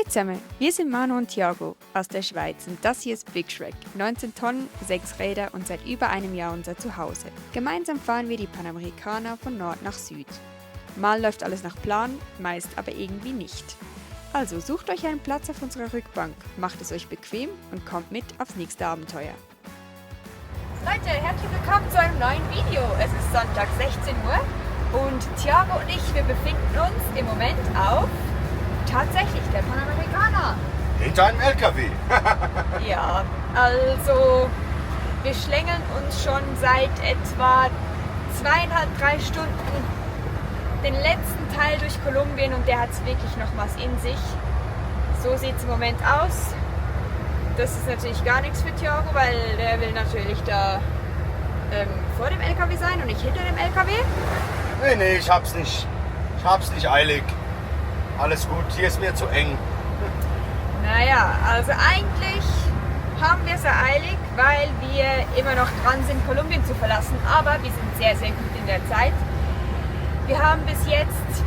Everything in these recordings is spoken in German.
Hallo zusammen, wir sind Manu und Thiago aus der Schweiz und das hier ist Big Shrek. 19 Tonnen, 6 Räder und seit über einem Jahr unser Zuhause. Gemeinsam fahren wir die Panamericana von Nord nach Süd. Mal läuft alles nach Plan, meist aber irgendwie nicht. Also sucht euch einen Platz auf unserer Rückbank, macht es euch bequem und kommt mit aufs nächste Abenteuer. Leute, herzlich willkommen zu einem neuen Video. Es ist Sonntag 16 Uhr und Thiago und ich, wir befinden uns im Moment auf tatsächlich der Panamericana. Hinter einem LKW. Ja, also wir schlängeln uns schon seit etwa 2,5-3 Stunden den letzten Teil durch Kolumbien und der hat es wirklich noch was in sich. So sieht es im Moment aus. Das ist natürlich gar nichts für Thiago, weil der will natürlich da vor dem LKW sein und nicht hinter dem LKW. Nee, ich hab's nicht eilig. Alles gut, hier ist mir zu eng. Naja, also eigentlich haben wir es eilig, weil wir immer noch dran sind, Kolumbien zu verlassen. Aber wir sind sehr, sehr gut in der Zeit. Wir haben bis jetzt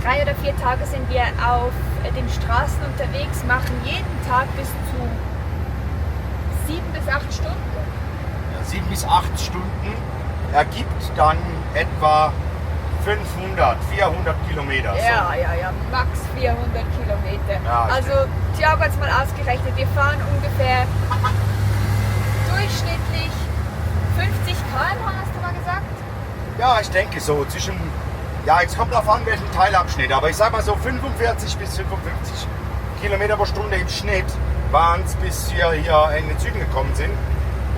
3 oder 4 Tage sind wir auf den Straßen unterwegs, machen jeden Tag bis zu 7 bis 8 Stunden. Ja, 7 bis 8 Stunden ergibt dann etwa 400 Kilometer. Ja, max 400 Kilometer. Ja, also Thiago hat es mal ausgerechnet, wir fahren ungefähr durchschnittlich 50 km/h, hast du mal gesagt? Ja, ich denke so zwischen, ja, jetzt kommt drauf an, welchen Teilabschnitt, aber ich sag mal so 45 bis 55 Kilometer pro Stunde im Schnitt waren es, bis wir hier in den Süden gekommen sind.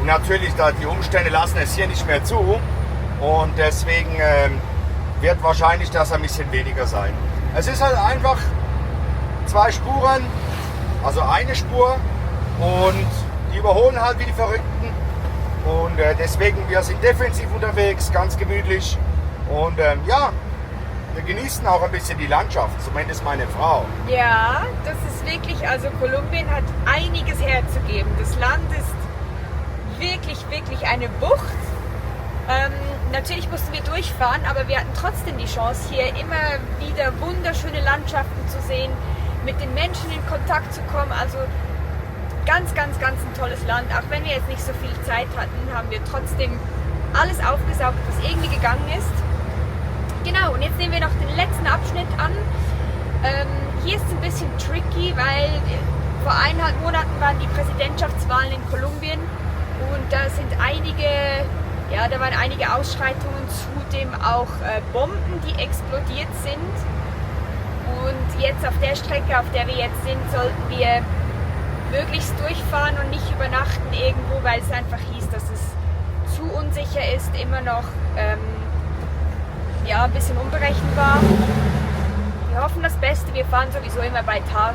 Und natürlich, da die Umstände lassen es hier nicht mehr zu und deswegen wird wahrscheinlich das ein bisschen weniger sein. Es ist halt einfach 2 Spuren, also eine Spur und die überholen halt wie die Verrückten und deswegen, wir sind defensiv unterwegs, ganz gemütlich und ja, wir genießen auch ein bisschen die Landschaft, zumindest meine Frau. Ja, das ist wirklich, also Kolumbien hat einiges herzugeben. Das Land ist wirklich eine Bucht. Natürlich mussten wir durchfahren, aber wir hatten trotzdem die Chance, hier immer wieder wunderschöne Landschaften zu sehen, mit den Menschen in Kontakt zu kommen. Also ganz ein tolles Land. Auch wenn wir jetzt nicht so viel Zeit hatten, haben wir trotzdem alles aufgesaugt, was irgendwie gegangen ist. Genau, und jetzt nehmen wir noch den letzten Abschnitt an. Hier ist es ein bisschen tricky, weil vor 1,5 Monaten waren die Präsidentschaftswahlen in Kolumbien und da waren einige Ausschreitungen, zudem auch Bomben, die explodiert sind. Und jetzt auf der Strecke, auf der wir jetzt sind, sollten wir möglichst durchfahren und nicht übernachten irgendwo, weil es einfach hieß, dass es zu unsicher ist, immer noch ein bisschen unberechenbar. Wir hoffen das Beste, wir fahren sowieso immer bei Tag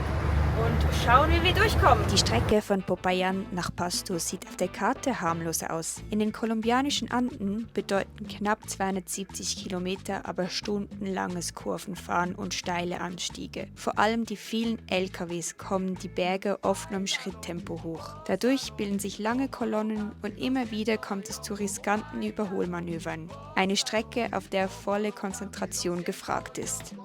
und schauen, wie wir durchkommen. Die Strecke von Popayan nach Pasto sieht auf der Karte harmlos aus. In den kolumbianischen Anden bedeuten knapp 270 Kilometer aber stundenlanges Kurvenfahren und steile Anstiege. Vor allem die vielen LKWs kommen die Berge oft nur im Schritttempo hoch. Dadurch bilden sich lange Kolonnen und immer wieder kommt es zu riskanten Überholmanövern. Eine Strecke, auf der volle Konzentration gefragt ist.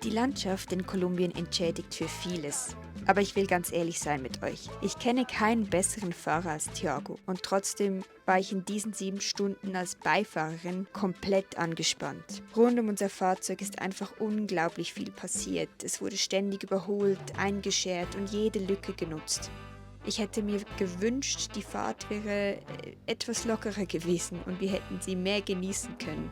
Die Landschaft in Kolumbien entschädigt für vieles. Aber ich will ganz ehrlich sein mit euch. Ich kenne keinen besseren Fahrer als Thiago und trotzdem war ich in diesen 7 Stunden als Beifahrerin komplett angespannt. Rund um unser Fahrzeug ist einfach unglaublich viel passiert. Es wurde ständig überholt, eingeschert und jede Lücke genutzt. Ich hätte mir gewünscht, die Fahrt wäre etwas lockerer gewesen und wir hätten sie mehr genießen können.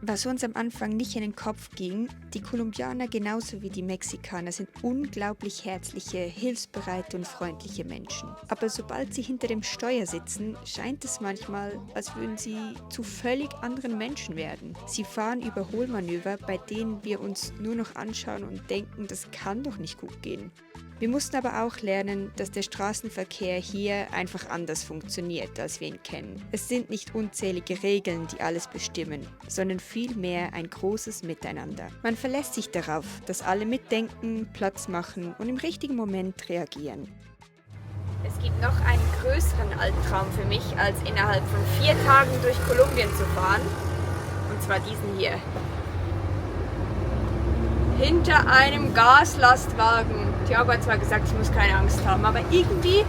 Was uns am Anfang nicht in den Kopf ging, Die Kolumbianer genauso wie die Mexikaner sind unglaublich herzliche, hilfsbereite und freundliche Menschen. Aber sobald sie hinter dem Steuer sitzen, scheint es manchmal, als würden sie zu völlig anderen Menschen werden. Sie fahren Überholmanöver, bei denen wir uns nur noch anschauen und denken, das kann doch nicht gut gehen. Wir mussten aber auch lernen, dass der Straßenverkehr hier einfach anders funktioniert, als wir ihn kennen. Es sind nicht unzählige Regeln, die alles bestimmen, sondern vielmehr ein großes Miteinander. Man verlässt sich darauf, dass alle mitdenken, Platz machen und im richtigen Moment reagieren. Es gibt noch einen größeren Albtraum für mich, als innerhalb von 4 Tagen durch Kolumbien zu fahren. Und zwar diesen hier. Hinter einem Gaslastwagen. Thiago hat zwar gesagt, ich muss keine Angst haben, aber irgendwie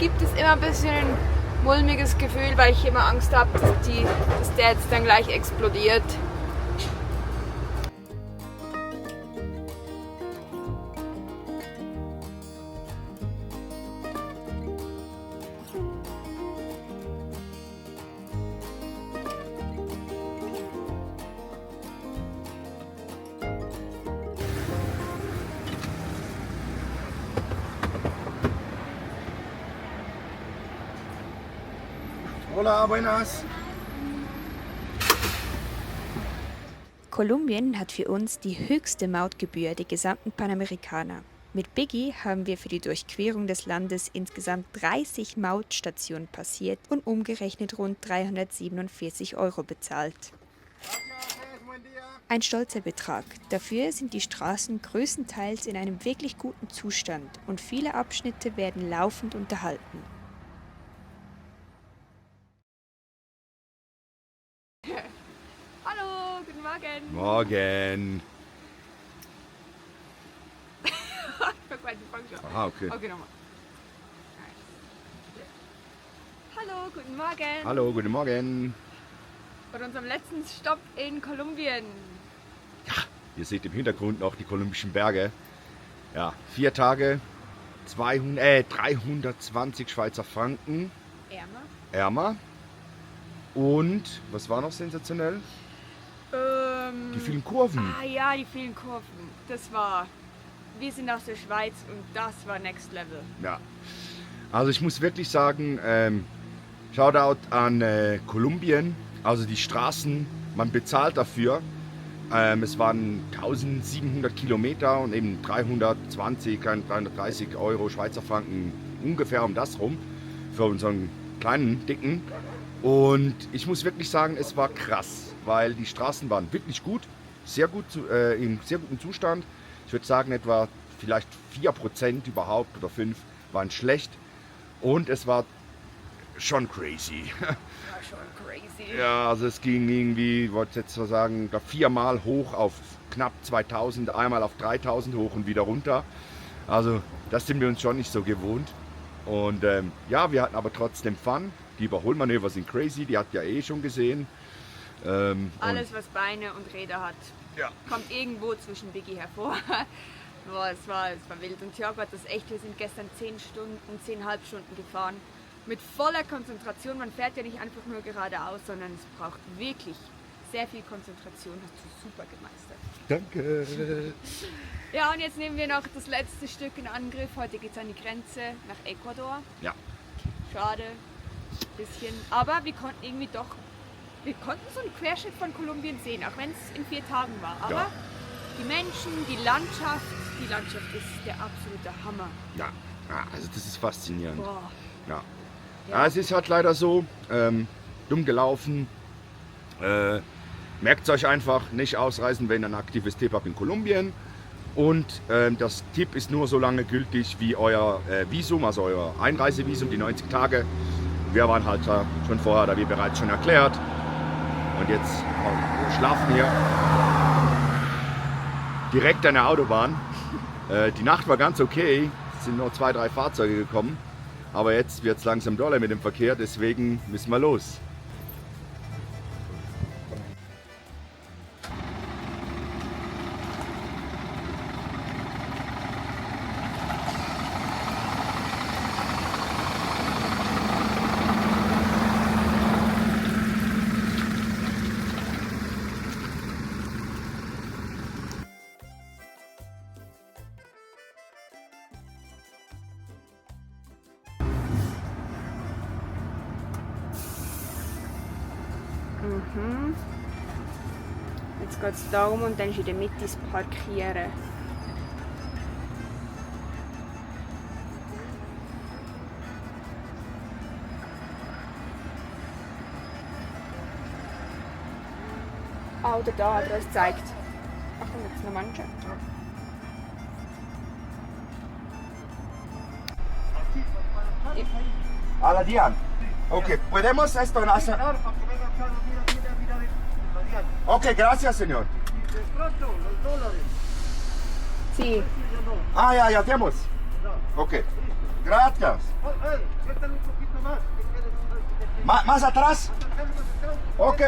gibt es immer ein bisschen ein mulmiges Gefühl, weil ich immer Angst habe, dass der jetzt dann gleich explodiert. Hola, buenas. Kolumbien hat für uns die höchste Mautgebühr der gesamten Panamerikaner. Mit Biggie haben wir für die Durchquerung des Landes insgesamt 30 Mautstationen passiert und umgerechnet rund 347 € bezahlt. Ein stolzer Betrag. Dafür sind die Straßen größtenteils in einem wirklich guten Zustand und viele Abschnitte werden laufend unterhalten. Hallo, guten Morgen. Morgen. Aha, okay. Okay, nochmal. Hallo, guten Morgen. Hallo, guten Morgen. Bei unserem letzten Stopp in Kolumbien. Ihr seht im Hintergrund noch die kolumbischen Berge. Ja, 4 Tage, 320 Schweizer Franken ärmer. Und, was war noch sensationell? Die vielen Kurven. Ah ja, die vielen Kurven. Wir sind aus der Schweiz und das war Next Level. Ja, also ich muss wirklich sagen, Shoutout an Kolumbien. Also die Straßen, man bezahlt dafür. Es waren 1700 Kilometer und eben 330 € Schweizer Franken, ungefähr um das rum, für unseren kleinen, dicken. Und ich muss wirklich sagen, es war krass, weil die Straßen waren wirklich gut, in sehr gutem Zustand. Ich würde sagen, etwa vielleicht 4% überhaupt oder 5% waren schlecht. Und es war schon crazy. War schon crazy. Ja, also es ging irgendwie, ich wollte jetzt mal sagen, 4-mal hoch auf knapp 2000, einmal auf 3000 hoch und wieder runter. Also das sind wir uns schon nicht so gewohnt. Und ja, wir hatten aber trotzdem Fun. Die Überholmanöver sind crazy, die hat ja eh schon gesehen. Alles, was Beine und Räder hat, kommt irgendwo zwischen Biggie hervor. Boah, es war wild. Und Thiago hat das echt, wir sind gestern 10,5 Stunden gefahren. Mit voller Konzentration. Man fährt ja nicht einfach nur geradeaus, sondern es braucht wirklich sehr viel Konzentration. Hast du super gemeistert. Danke. Ja, und jetzt nehmen wir noch das letzte Stück in Angriff. Heute geht es an die Grenze nach Ecuador. Ja. Schade, bisschen. Aber wir konnten irgendwie doch, so einen Querschnitt von Kolumbien sehen, auch wenn es in 4 Tagen war. Aber Ja. die Menschen, die Landschaft ist der absolute Hammer. Ja, also das ist faszinierend. Boah. Ja. Ja, es ist halt leider so, dumm gelaufen. Merkt es euch einfach, nicht ausreisen, wenn ihr ein aktives Tipp habt in Kolumbien. Und das Tipp ist nur so lange gültig wie euer Visum, also euer Einreisevisum, die 90 Tage. Wir waren halt schon vorher, da wie bereits schon erklärt. Und jetzt wir schlafen hier direkt an der Autobahn. Die Nacht war ganz okay, es sind nur 2, 3 Fahrzeuge gekommen. Aber jetzt wird es langsam doller mit dem Verkehr, deswegen müssen wir los. Mhm. Jetzt geht es darum und dann ist in der Mitte das Parkieren. Ah, oder da hat er uns gezeigt. Achtung, jetzt noch manche. A la Dian. Ok, ¿podemos esto en hacer? Ok, gracias, señor. Sí. Ah, ya tenemos. Ok, gracias. ¿Más atrás? Ok.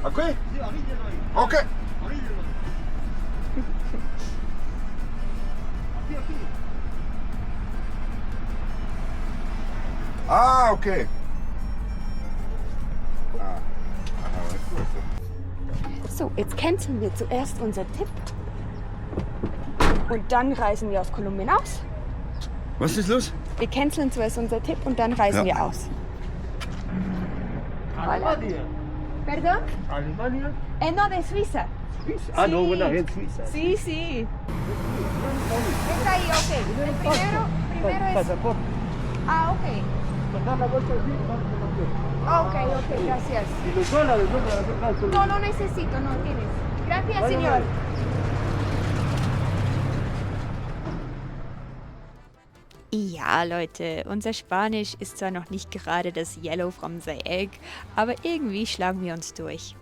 ¿Ok? Ok. Ah, okay. So, jetzt canceln wir zuerst unser Tipp. Und dann reisen wir aus Kolumbien aus. Was ist los? Wir canceln zuerst unser Tipp und dann reisen wir aus. Alemania. Perdón? Alemania. No, de Suiza. Suiza. Ah, no, bueno, en Suiza. Sí, sí. Venga ahí, ok. El primero es... Pasaporte. Ah, ok. Pasar la bolsa así, vamos a cambiar. Ok, gracias. Y los dólares, ¿dónde las alcanzo? No, no necesito, no tienes. Gracias, Vale, señor. vale. Ja, Leute, unser Spanisch ist zwar noch nicht gerade das Yellow from the Egg, aber irgendwie schlagen wir uns durch.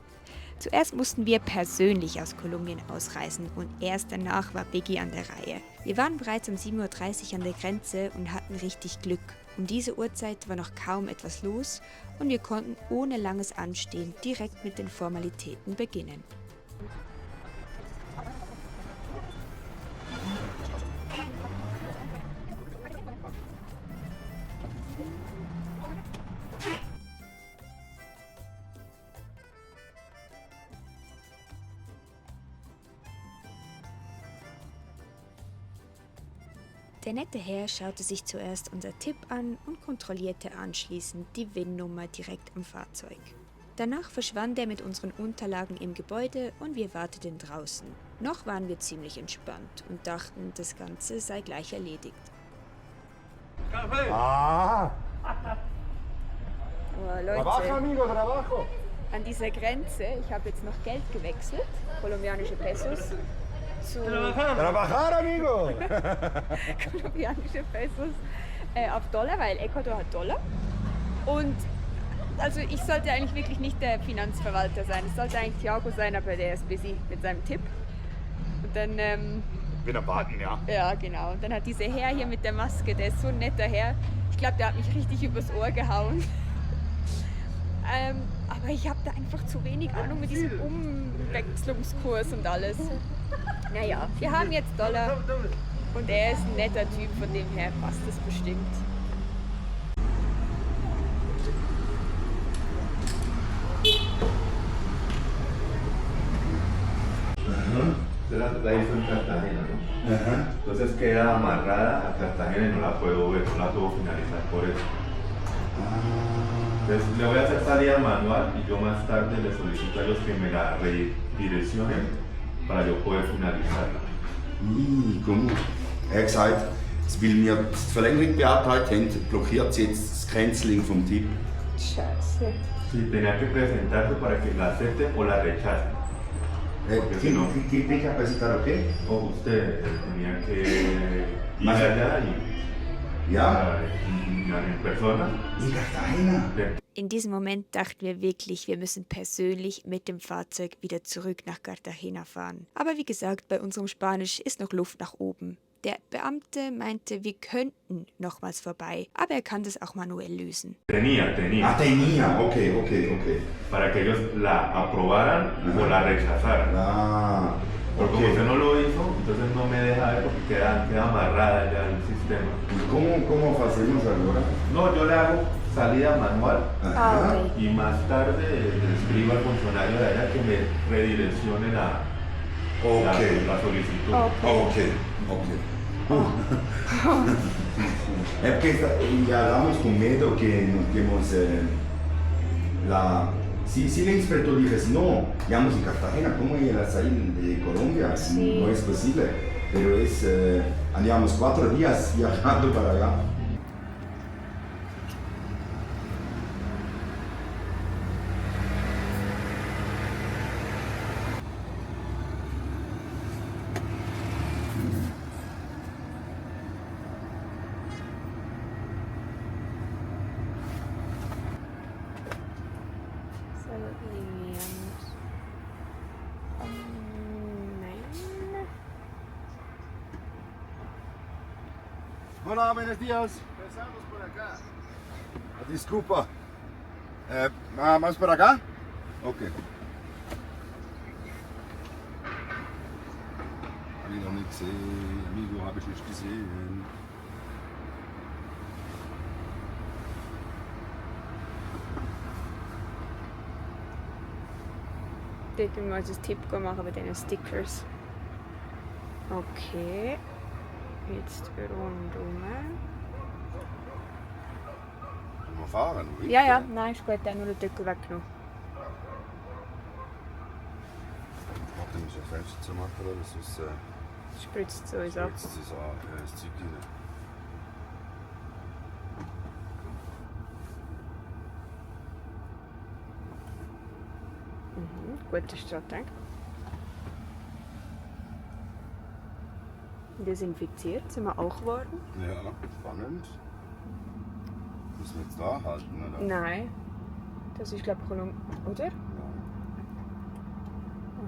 Zuerst mussten wir persönlich aus Kolumbien ausreisen und erst danach war Biggie an der Reihe. Wir waren bereits um 7:30 Uhr an der Grenze und hatten richtig Glück. Um diese Uhrzeit war noch kaum etwas los und wir konnten ohne langes Anstehen direkt mit den Formalitäten beginnen. Der nette Herr schaute sich zuerst unser Tipp an und kontrollierte anschließend die VIN-Nummer direkt am Fahrzeug. Danach verschwand er mit unseren Unterlagen im Gebäude und wir warteten draußen. Noch waren wir ziemlich entspannt und dachten, das Ganze sei gleich erledigt. Ah, Oh, trabajo, Leute, amigo, trabajo. an dieser Grenze, ich habe jetzt noch Geld gewechselt, kolumbianische Pesos, zu Trabajar, amigo. kolumbianische Pesos auf Dollar, weil Ecuador hat Dollar. Und also ich sollte eigentlich wirklich nicht der Finanzverwalter sein. Es sollte eigentlich Thiago sein, aber der ist busy mit seinem Tipp. Und dann, Bin am Warten, ja. ja genau, und dann hat dieser Herr hier mit der Maske, der ist so ein netter Herr. Ich glaube, der hat mich richtig übers Ohr gehauen. Aber ich habe da einfach zu wenig Ahnung mit diesem Umwechslungskurs und alles. Naja, wir haben jetzt Dollar und er ist ein netter Typ, von dem her passt es bestimmt. La hizo en Cartagena, ¿no? Entonces queda amarrada a Cartagena y no la puedo ver, no la puedo finalizar por eso. Entonces le voy a hacer salida manual y yo más tarde le solicito a ellos que me la redireccionen para yo poder finalizarla. Komm. Er hat gesagt, weil wir die Verlängerung beantragt haben, blockiert sie jetzt das Canceling vom Tipp. Scheiße. Sí, tenía que presentarse para que la acepten o la rechacen. Porque si no, ¿Quién tiene que presentar o qué? o usted tenía que ir allá y Ja, en persona. in Cartagena. In diesem Moment dachten wir wirklich, wir müssen persönlich mit dem Fahrzeug wieder zurück nach Cartagena fahren. Aber wie gesagt, bei unserem Spanisch ist noch Luft nach oben. Der Beamte meinte, wir könnten nochmals vorbei, aber er kann das auch manuell lösen. Tenía. Ah, tenía, okay. Para que ellos la aprobaran o la rechazaran. Ah, Pero como usted no lo hizo, entonces no me deja ver porque queda amarrada ya el sistema. ¿Cómo hacemos ahora? No, yo le hago salida manual Ajá. y más tarde le escribo al funcionario de allá que me redireccione la solicitud. Ok. È perché eravamo con miedo che non temos si el inspector dice no, llamamos en Cartagena, ¿cómo ir a salir de Colombia? Sí. No es posible, pero andamos 4 días viajando para allá. Hola, buenos días. Empezamos por acá. Disculpa. ¿Vamos por acá? Ok. Habe ich noch nicht gesehen. Amigo habe ich nicht gesehen. Dort müssen wir uns einen Tipp machen bei diesen Stickers. Okay. Jetzt rundum. Sollen wir fahren? Ja, nein, ist gut, dann nur den Deckel weggenommen. Warte, muss ich das Fenster zu machen, oder? Sonst Spritzt es uns ab. spritzt es das Zeug rein. Guter Start, denke ich. Desinfiziert sind wir auch geworden. Ja, spannend. Müssen wir jetzt da halten, oder? Nein. Das ist, glaube ich, Kolumbien, oder?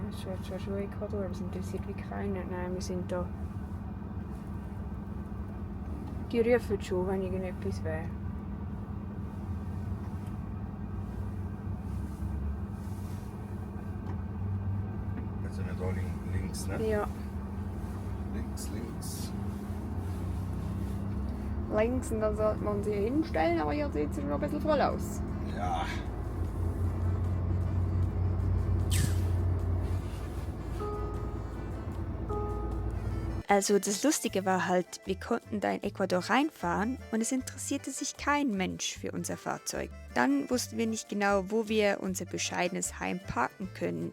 Das ist schon Ecuador, aber es interessiert wie keiner. Nein, wir sind da. Die rufen schon, wenn irgendetwas wäre. Jetzt sind wir da links, ne? Ja. Links. Links, und dann sollte man sie hinstellen, aber hier sieht es schon ein bisschen voll aus. Ja. Also das Lustige war halt, wir konnten da in Ecuador reinfahren und es interessierte sich kein Mensch für unser Fahrzeug. Dann wussten wir nicht genau, wo wir unser bescheidenes Heim parken können.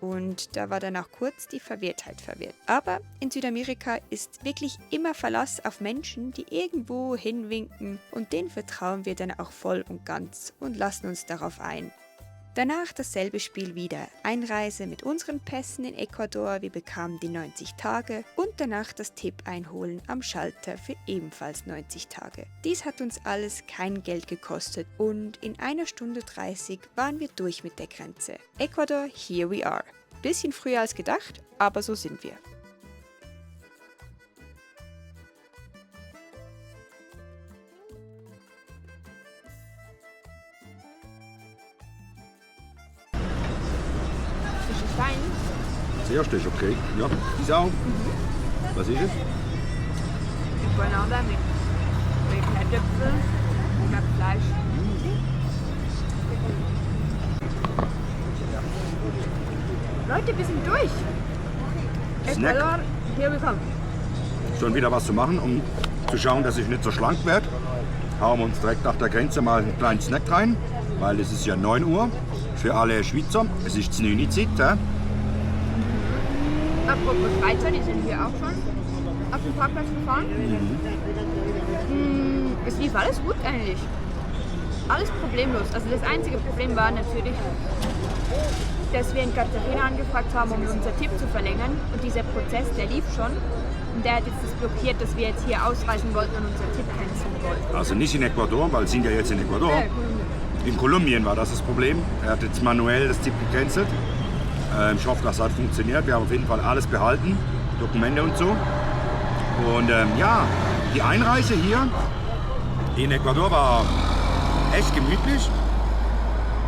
Und da war dann auch kurz die Verwirrtheit verwirrt. Aber in Südamerika ist wirklich immer Verlass auf Menschen, die irgendwo hinwinken, und denen vertrauen wir dann auch voll und ganz und lassen uns darauf ein. Danach dasselbe Spiel wieder. Einreise mit unseren Pässen in Ecuador, wir bekamen die 90 Tage und danach das Tipp einholen am Schalter für ebenfalls 90 Tage. Dies hat uns alles kein Geld gekostet und in 1 Stunde 30 waren wir durch mit der Grenze. Ecuador, here we are. Bisschen früher als gedacht, aber so sind wir. Ist es fein? Das erste ist okay. Ja, ist auch. Was ist es? Banane mit Kartoffeln und Fleisch. Leute, wir sind durch. Snack. Ecuador, here we come. Schon wieder was zu machen, um zu schauen, dass ich nicht so schlank werde. Hauen wir uns direkt nach der Grenze mal einen kleinen Snack rein, weil es ist ja 9 Uhr für alle Schweizer. Es ist 9 Uhr Zeit. Apropos Schweizer, die sind hier auch schon auf den Parkplatz gefahren. Es lief alles gut eigentlich. Alles problemlos. Also das einzige Problem war natürlich, dass wir in Cartagena angefragt haben, um unser Tipp zu verlängern. Und dieser Prozess, der lief schon. Und der hat jetzt das blockiert, dass wir jetzt hier ausreisen wollten und unser Tipp canceln wollten. Also nicht in Ecuador, weil wir sind ja jetzt in Ecuador. In Kolumbien war das Problem. Er hat jetzt manuell das Tipp gecancelt. Ich hoffe, das hat funktioniert. Wir haben auf jeden Fall alles behalten, Dokumente und so. Und ja, die Einreise hier in Ecuador war echt gemütlich.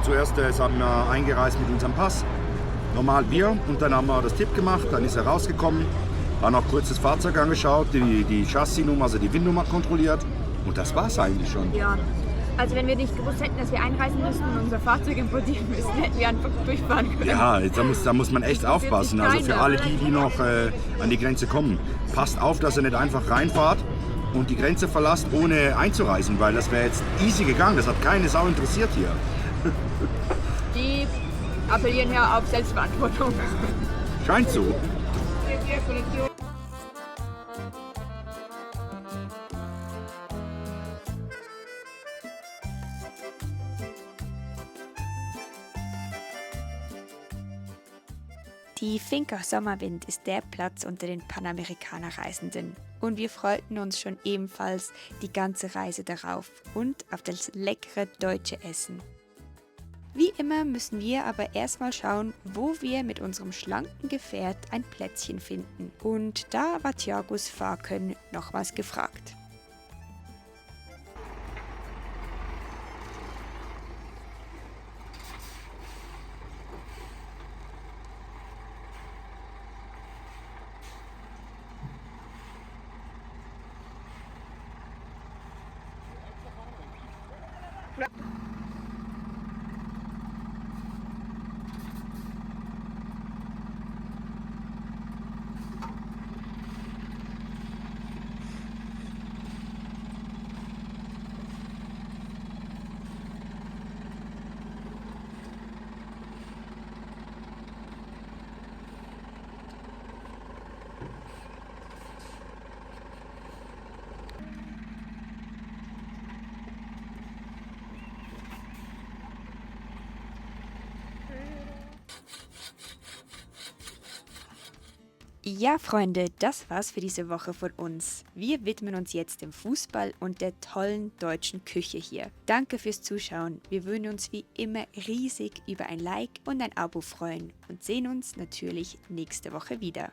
Zuerst haben wir eingereist mit unserem Pass, normal Bier, und dann haben wir das Tipp gemacht, dann ist er rausgekommen, haben noch kurz das Fahrzeug angeschaut, die Chassisnummer, also die VIN-Nummer kontrolliert, und das war's eigentlich schon. Ja, also wenn wir nicht gewusst hätten, dass wir einreisen müssen und unser Fahrzeug importieren müssen, hätten wir einfach durchfahren können. Ja, da muss man echt aufpassen. Also für alle die noch an die Grenze kommen, passt auf, dass ihr nicht einfach reinfahrt und die Grenze verlasst, ohne einzureisen, weil das wäre jetzt easy gegangen. Das hat keine Sau interessiert hier. Die appellieren ja auf Selbstverantwortung. Scheint so. Die Finca Sommerwind ist der Platz unter den Panamerikaner-Reisenden und wir freuten uns schon ebenfalls die ganze Reise darauf und auf das leckere deutsche Essen. Wie immer müssen wir aber erstmal schauen, wo wir mit unserem schlanken Gefährt ein Plätzchen finden. Und da war Thiagos Fahrkönnen nochmals gefragt. Ja, Freunde, das war's für diese Woche von uns. Wir widmen uns jetzt dem Fußball und der tollen deutschen Küche hier. Danke fürs Zuschauen. Wir würden uns wie immer riesig über ein Like und ein Abo freuen und sehen uns natürlich nächste Woche wieder.